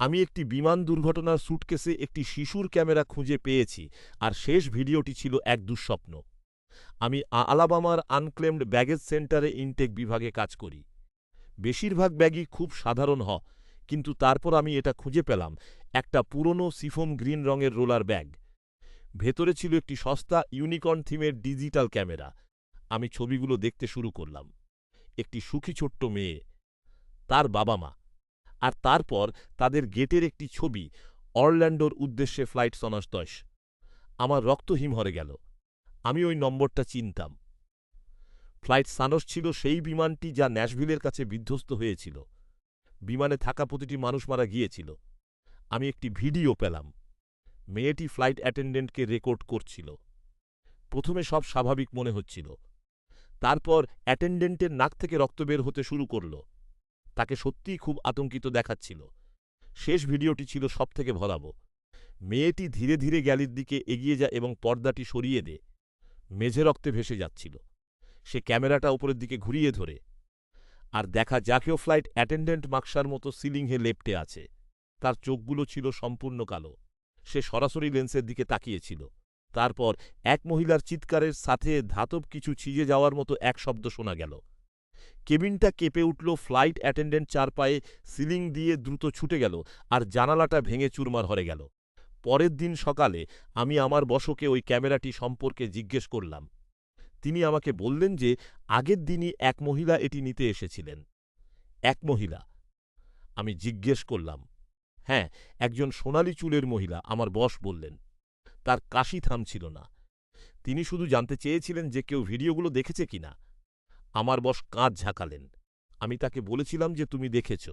আমি একটি বিমান দুর্ঘটনার স্যুটকেসে একটি শিশুর ক্যামেরা খুঁজে পেয়েছি, আর শেষ ভিডিওটি ছিল এক দুঃস্বপ্ন। আমি আলাবামার আনক্লেমড ব্যাগেজ সেন্টারে ইনটেক বিভাগে কাজ করি। বেশিরভাগ ব্যাগই খুব সাধারণ কিন্তু তারপর আমি এটা খুঁজে পেলাম, একটা পুরনো সিফোম গ্রিন রঙের রোলার ব্যাগ। ভেতরে ছিল একটি সস্তা ইউনিকর্ন থিমের ডিজিটাল ক্যামেরা। আমি ছবিগুলো দেখতে শুরু করলাম। একটি সুখী ছোট্ট মেয়ে, তার বাবা মা, আর তারপর তাদের গেটের একটি ছবি, অরল্যান্ডোর উদ্দেশ্যে ফ্লাইট ১৯১০। আমার রক্ত হিমহরে গেল। আমি ওই নম্বরটা চিনতাম। ফ্লাইট ১৯ ছিল সেই বিমানটি যা ন্যাশভিলের কাছে বিধ্বস্ত হয়েছিল। বিমানে থাকা প্রতিটি মানুষ মারা গিয়েছিল। আমি একটি ভিডিও পেলাম। মেয়েটি ফ্লাইট অ্যাটেন্ডেন্টকে রেকর্ড করছিল। প্রথমে সব স্বাভাবিক মনে হচ্ছিল। তারপর অ্যাটেন্ডেন্টের নাক থেকে রক্ত বের হতে শুরু করল। তাকে সত্যিই খুব আতঙ্কিত দেখাচ্ছিল। শেষ ভিডিওটি ছিল সবথেকে ভয়াবহ। মেয়েটি ধীরে ধীরে গ্যালির দিকে এগিয়ে যায় এবং পর্দাটি সরিয়ে দেয়। মেঝে রক্তে ভেসে যাচ্ছিল। সে ক্যামেরাটা উপরের দিকে ঘুরিয়ে ধরে, আর দেখা যাকেও ফ্লাইট অ্যাটেন্ডেন্ট মাকসার মতো সিলিংয়ে লেপ্টে আছে। তার চোখগুলো ছিল সম্পূর্ণ কালো। সে সরাসরি লেন্সের দিকে তাকিয়েছিল। তারপর এক মহিলার চিৎকারের সাথে ধাতব কিছু ছিঁড়ে যাওয়ার মতো এক শব্দ শোনা গেল। কেবিনটা কেঁপে উঠল। ফ্লাইট অ্যাটেন্ডেন্ট ৪ পায়ে সিলিং দিয়ে দ্রুত ছুটে গেল, আর জানালাটা ভেঙে চুরমার হয়ে গেল। পরের দিন সকালে আমি আমার বসকে ওই ক্যামেরাটি সম্পর্কে জিজ্ঞেস করলাম। তিনি আমাকে বললেন যে আগের দিনই এক মহিলা এটি নিতে এসেছিলেন। এক মহিলা? আমি জিজ্ঞেস করলাম। হ্যাঁ, একজন সোনালী চুলের মহিলা, আমার বস বললেন। তার কাশি থামছিল না। তিনি শুধু জানতে চেয়েছিলেন যে কেউ ভিডিওগুলো দেখেছে কিনা। আমার বস কাঁধ ঝাঁকালেন। আমি তাকে বলেছিলাম যে তুমি দেখেছ।